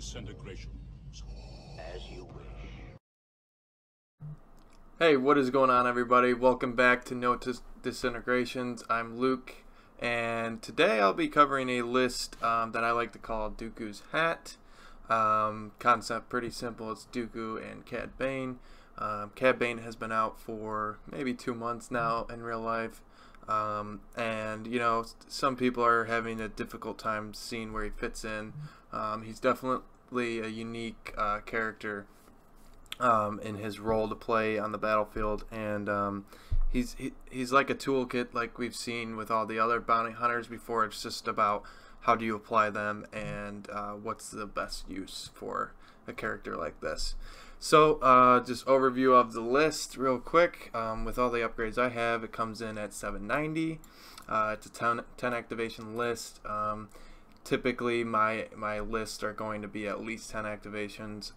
disintegrations. As you wish. Hey, what is going on, everybody? Welcome back to No Disintegrations. I'm Luke, and today I'll be covering a list that I like to call Dooku's Hat. Concept pretty simple. It's Dooku and Cad Bane. Cad Bane has been out for maybe 2 months now in real life, and you know, some people are having a difficult time seeing where he fits in. He's definitely a unique character in his role to play on the battlefield, and he's like a toolkit like we've seen with all the other bounty hunters before. It's just about how do you apply them and what's the best use for a character like this. So just overview of the list real quick. With all the upgrades I have, it comes in at 790. It's a 10 activation list. Typically my lists are going to be at least 10 activations.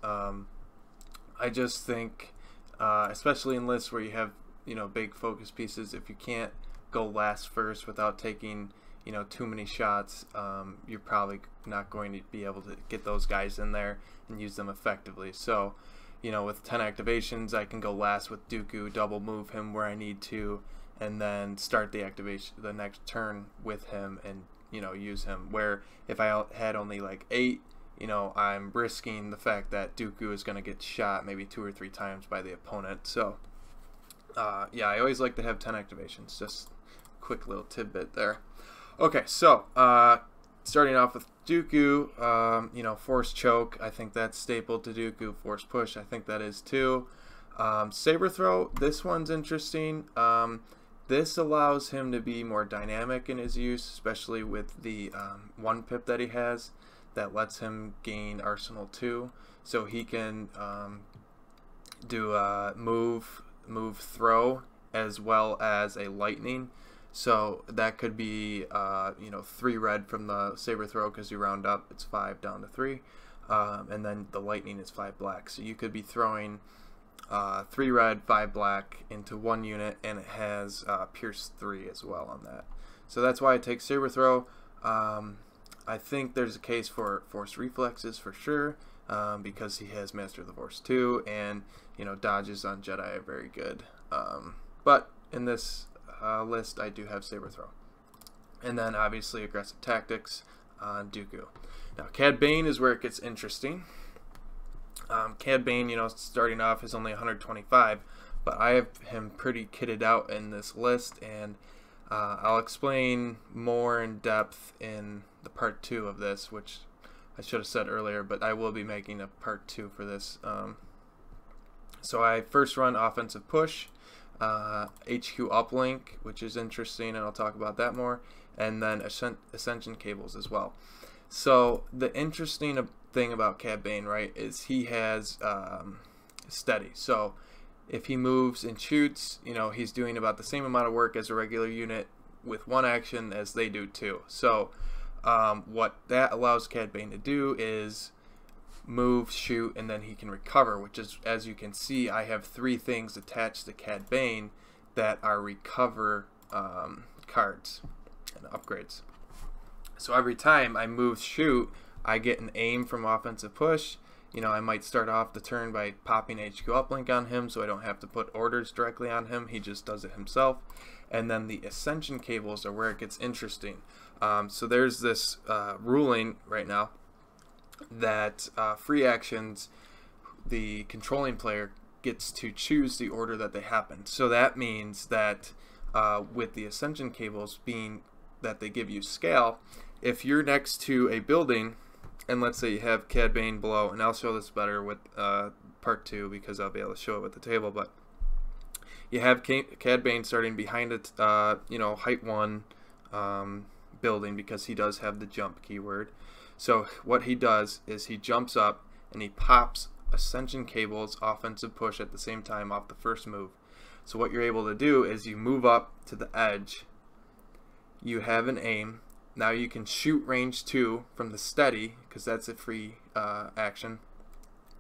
I just think, especially in lists where you have, you know, big focus pieces, if you can't go last first without taking, you know, too many shots, you're probably not going to be able to get those guys in there and use them effectively. So, you know, with 10 activations, I can go last with Dooku, double move him where I need to, and then start the activation the next turn with him and, you know, use him. Where if I had only like 8, you know, I'm risking the fact that Dooku is going to get shot maybe 2 or 3 times by the opponent. So, yeah, I always like to have 10 activations. Just a quick little tidbit there. Okay, so starting off with Dooku, you know, Force Choke, I think that's staple to Dooku. Force Push, I think that is too. Saber Throw, this one's interesting. This allows him to be more dynamic in his use, especially with the 1 pip that he has that lets him gain Arsenal 2, so he can do a move, throw, as well as a lightning. So that could be, you know, 3 red from the saber throw because you round up, it's 5 down to 3, and then the lightning is 5 black. So you could be throwing 3 red, 5 black into 1 unit, and it has Pierce 3 as well on that. So that's why I take saber throw. I think there's a case for Force Reflexes for sure, because he has Master of the Force 2, and, you know, dodges on Jedi are very good. But in this list, I do have Saber Throw. And then, obviously, Aggressive Tactics on Dooku. Now, Cad Bane is where it gets interesting. Cad Bane, you know, starting off is only 125, but I have him pretty kitted out in this list, and I'll explain more in depth in the part 2 of this, which I should have said earlier, but I will be making a part 2 for this. So I first run Offensive Push, HQ Uplink, which is interesting, and I'll talk about that more, and then Ascension Cables as well. So the interesting thing about Cad Bane, right, is he has steady. So if he moves and shoots, you know, he's doing about the same amount of work as a regular unit with 1 action as they do too. So what that allows Cad Bane to do is move, shoot, and then he can recover, which is, as you can see, I have 3 things attached to Cad Bane that are recover cards and upgrades. So every time I move, shoot, I get an aim from Offensive Push. You know, I might start off the turn by popping HQ Uplink on him so I don't have to put orders directly on him. He just does it himself. And then the Ascension Cables are where it gets interesting. So there's this ruling right now that free actions, the controlling player gets to choose the order that they happen. So that means that with the Ascension Cables being that they give you scale, if you're next to a building, and let's say you have Cad Bane below, and I'll show this better with part 2 because I'll be able to show it with the table, but you have Cad Bane starting behind it, you know, height 1 building, because he does have the jump keyword. So what he does is he jumps up and he pops Ascension Cables Offensive Push at the same time off the first move. So what you're able to do is you move up to the edge, you have an aim. Now you can shoot range 2 from the steady, because that's a free action.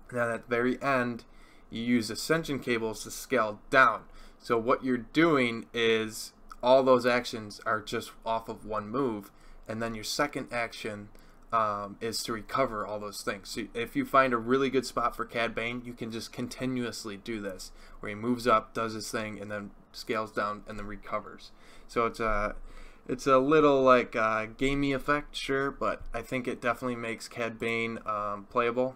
And then at the very end, you use Ascension Cables to scale down. So what you're doing is all those actions are just off of 1 move, and then your second action is to recover all those things. So if you find a really good spot for Cad Bane, you can just continuously do this, where he moves up, does his thing, and then scales down and then recovers. So it's a little like gamey effect, sure, but I think it definitely makes Cad Bane playable.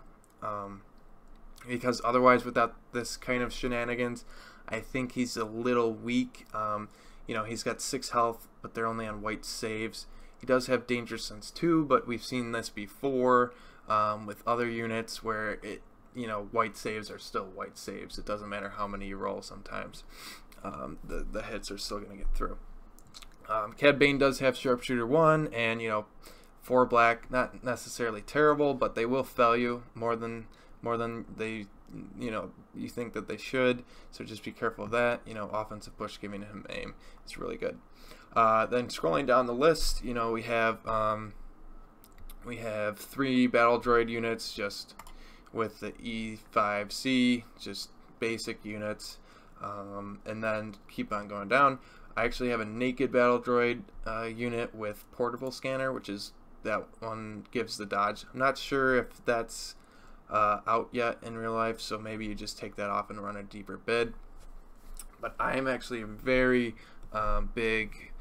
Because otherwise, without this kind of shenanigans, I think he's a little weak. You know, he's got 6 health, but they're only on white saves. He does have Danger Sense too, but we've seen this before with other units where white saves are still white saves. It doesn't matter how many you roll sometimes. The hits are still going to get through. Cad Bane does have Sharpshooter 1, and 4 black, not necessarily terrible, but they will fail you more than they you think that they should. So just be careful of that. Offensive push, giving him aim, it's really good. Then scrolling down the list, we have 3 battle droid units just with the E5C, just basic units, and then keep on going down. I actually have a naked battle droid unit with portable scanner, which is that one gives the dodge. I'm not sure if that's out yet in real life, so maybe you just take that off and run a deeper bid. But I am actually a very big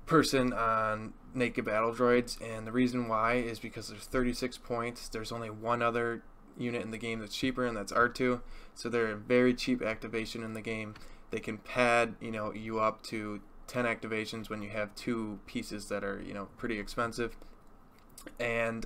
person on naked battle droids, and the reason why is because there's 36 points. There's only one other unit in the game that's cheaper, and that's R2. So they're a very cheap activation in the game. They can pad you up to 10 activations when you have 2 pieces that are pretty expensive, and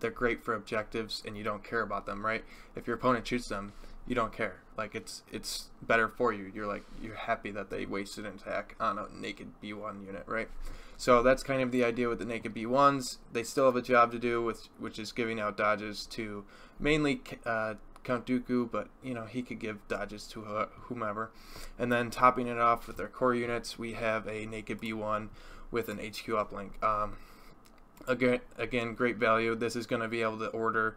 they're great for objectives, and you don't care about them, right? If your opponent shoots them, you don't care. Like, it's better for you. You're happy that they wasted an attack on a naked B1 unit, right? So that's kind of the idea with the naked B1s. They still have a job to do, which is giving out dodges to mainly Count Dooku, but he could give dodges to whomever. And then topping it off with their core units, we have a naked B1 with an HQ uplink. Again, great value. This is going to be able to order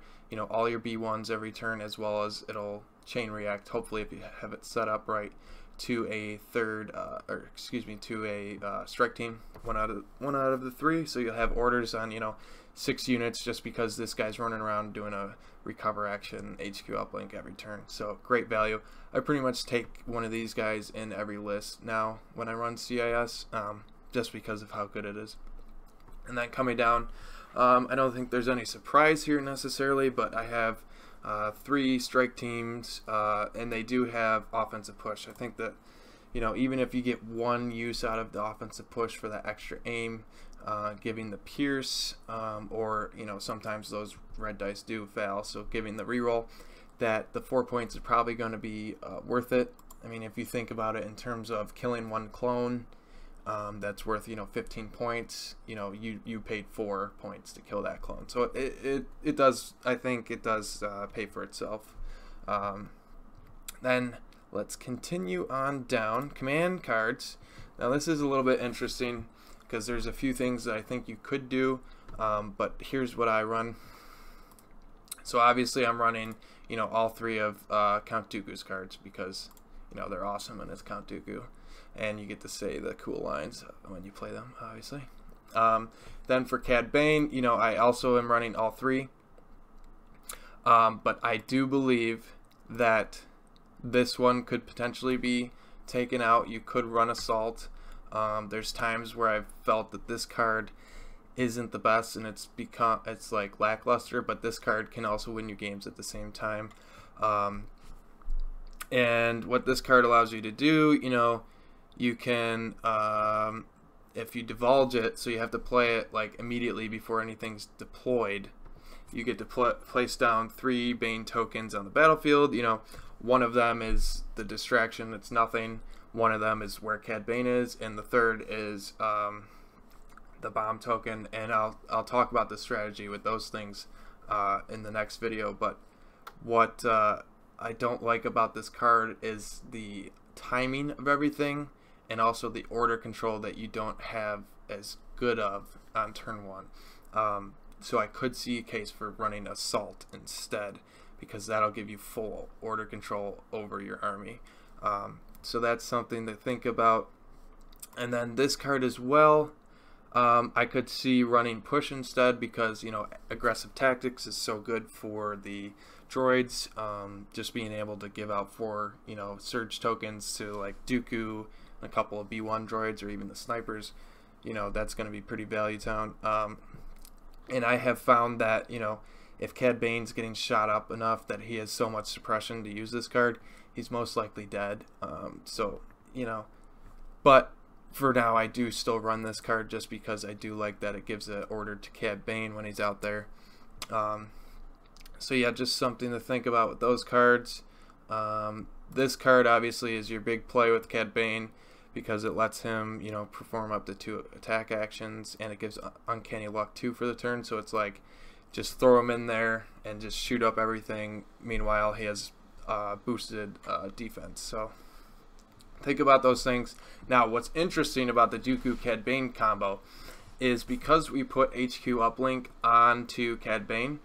all your B1s every turn, as well as it'll chain react, hopefully if you have it set up right, to a to a strike team, one out of the 3. So you'll have orders on 6 units, just because this guy's running around doing a recover action HQ uplink every turn. So great value. I pretty much take one of these guys in every list now when I run CIS, just because of how good it is. And then coming down, I don't think there's any surprise here necessarily, but I have 3 strike teams, and they do have offensive push. I think that even if you get 1 use out of the offensive push for that extra aim, giving the pierce, or sometimes those red dice do fail, so giving the reroll, that the 4 points is probably going to be worth it. I mean, if you think about it in terms of killing 1 clone, that's worth 15 points. You paid 4 points to kill that clone, so it does, I think it does pay for itself. Then let's continue on down. Command cards. Now this is a little bit interesting because there's a few things that I think you could do, but here's what I run. So obviously I'm running all 3 of Count Dooku's cards, because they're awesome and it's Count Dooku, and you get to say the cool lines when you play them, obviously. Then for Cad Bane, I also am running all 3, but I do believe that this one could potentially be taken out. You could run Assault. There's times where I've felt that this card isn't the best, and it's like lackluster, but this card can also win you games at the same time. And what this card allows you to do, you can, if you divulge it, so you have to play it like immediately before anything's deployed, you get to place down 3 Bane tokens on the battlefield. One of them is the distraction, it's nothing. One of them is where Cad Bane is, and the third is the bomb token. And I'll talk about the strategy with those things in the next video. But what I don't like about this card is the timing of everything, and also the order control that you don't have as good of on turn 1. So I could see a case for running Assault instead, because that'll give you full order control over your army. So that's something to think about. And then this card as well, I could see running push instead because, you know, aggressive tactics is so good for the droids. Just being able to give out 4, you know, surge tokens to like Dooku, a couple of B1 droids, or even the snipers, you know, that's going to be pretty value town. And I have found that, you know, if Cad Bane's getting shot up enough that he has so much suppression to use this card, he's most likely dead. So, you know, but for now I do still run this card just because I do like that it gives an order to Cad Bane when he's out there. So yeah, just something to think about with those cards. This card obviously is your big play with Cad Bane because it lets him, you know, perform up to 2 attack actions, and it gives Uncanny Luck 2 for the turn, so it's like just throw him in there and just shoot up everything. Meanwhile, he has boosted defense. So think about those things. Now, what's interesting about the Dooku Cad Bane combo is because we put HQ uplink onto Cad Bane,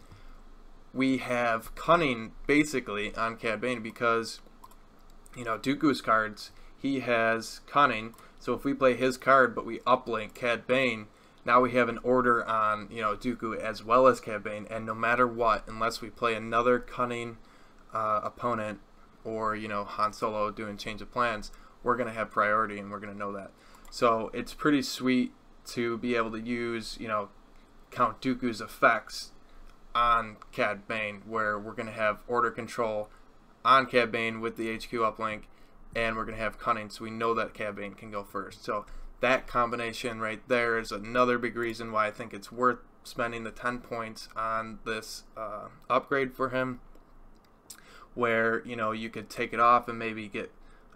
we have Cunning basically on Cad Bane because, you know, Dooku's cards, he has Cunning. So if we play his card but we uplink Cad Bane, now we have an order on, you know, Dooku as well as Cad Bane, and no matter what, unless we play another Cunning opponent or, you know, Han Solo doing change of plans, we're going to have priority, and we're going to know that. So it's pretty sweet to be able to use, you know, Count Dooku's effects on Cad Bane, where we're going to have order control on Cad Bane with the HQ uplink, and we're going to have Cunning, so we know that Cad Bane can go first. So that combination right there is another big reason why I think it's worth spending the 10 points on this upgrade for him, where, you know, you could take it off and maybe get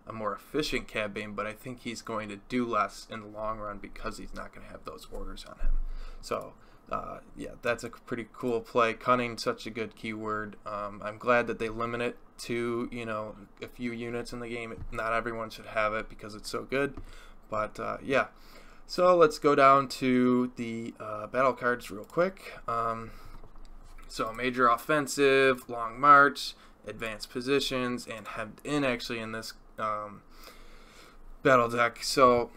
a more efficient Cad Bane, but I think he's going to do less in the long run because he's not going to have those orders on him. So yeah, that's a pretty cool play. Cunning, such a good keyword. I'm glad that they limit it to, you know, a few units in the game. Not everyone should have it because it's so good, but yeah. So let's go down to the battle cards real quick. So major offensive, long march, advanced positions, and hemmed in actually in this battle deck. So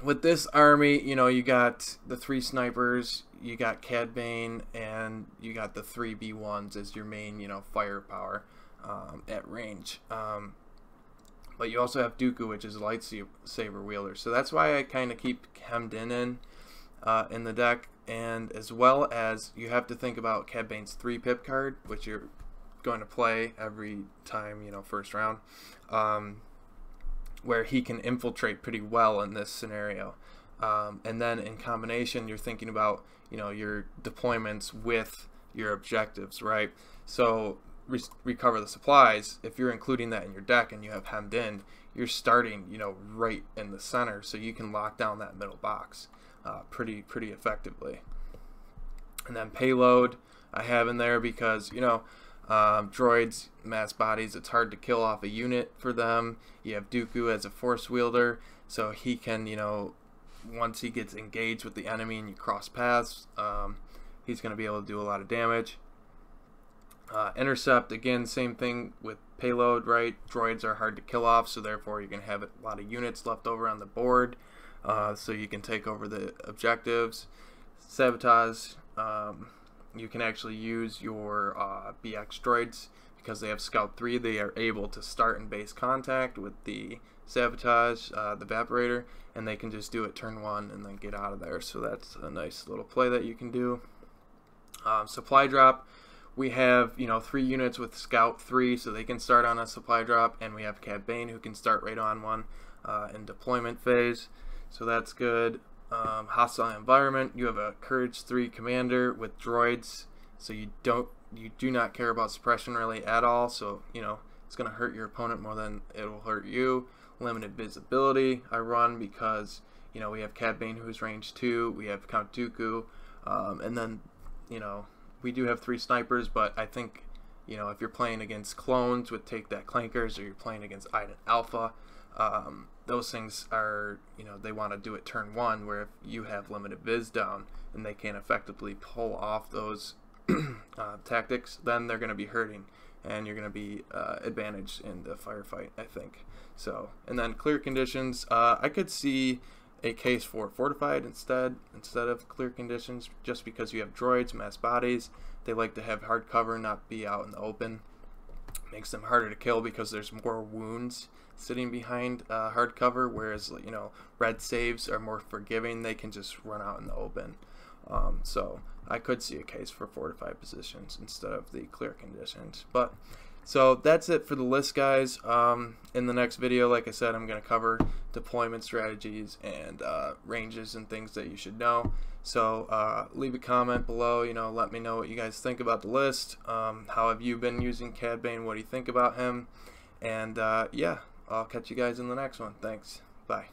with this army, you know, you got the 3 snipers, you got Cad Bane, and you got the 3 B1s as your main, you know, firepower at range. But you also have Dooku, which is a lightsaber wielder. So that's why I kind of keep hemmed in the deck. And as well as you have to think about Cad Bane's 3 pip card, which you're going to play every time, you know, first round, where he can infiltrate pretty well in this scenario. And then in combination, you're thinking about, you know, your deployments with your objectives, right? So recover the supplies, if you're including that in your deck and you have hemmed in, you're starting, you know, right in the center, so you can lock down that middle box pretty effectively. And then payload I have in there because, you know, droids, mass bodies, it's hard to kill off a unit for them. You have Dooku as a force wielder, so he can, you know, once he gets engaged with the enemy and you cross paths, he's going to be able to do a lot of damage. Intercept, again, same thing with payload, right? Droids are hard to kill off, so therefore you're going to have a lot of units left over on the board, so you can take over the objectives. Sabotage, you can actually use your BX droids because they have Scout 3. They are able to start in base contact with the Sabotage, the Evaporator, and they can just do it turn 1 and then get out of there. So that's a nice little play that you can do. Supply drop, we have, you know, 3 units with Scout 3, so they can start on a supply drop, and we have Cad Bane who can start right on one in deployment phase, so that's good. Hostile environment, you have a Courage 3 commander with droids, so you do not care about suppression really at all, so, you know, it's going to hurt your opponent more than it will hurt you. Limited visibility I run because, you know, we have Cad Bane who's range 2, we have Count Dooku, and then, you know, we do have 3 snipers, but I think, you know, if you're playing against clones with Take That Clankers, or you're playing against Iden Alpha, those things are, you know, they want to do it turn 1, where if you have limited viz down and they can't effectively pull off those tactics, then they're going to be hurting, and you're going to be advantaged in the firefight, I think. So, and then clear conditions, I could see a case for fortified instead of clear conditions, just because you have droids, mass bodies. They like to have hard cover, not be out in the open. Makes them harder to kill because there's more wounds sitting behind hard cover, whereas, you know, red saves are more forgiving. They can just run out in the open. So I could see a case for fortified positions instead of the clear conditions. But so that's it for the list, guys. In the next video, like I said, I'm going to cover deployment strategies and ranges and things that you should know. So leave a comment below, you know, let me know what you guys think about the list. How have you been using Cad Bane? What do you think about him? And yeah, I'll catch you guys in the next one. Thanks. Bye.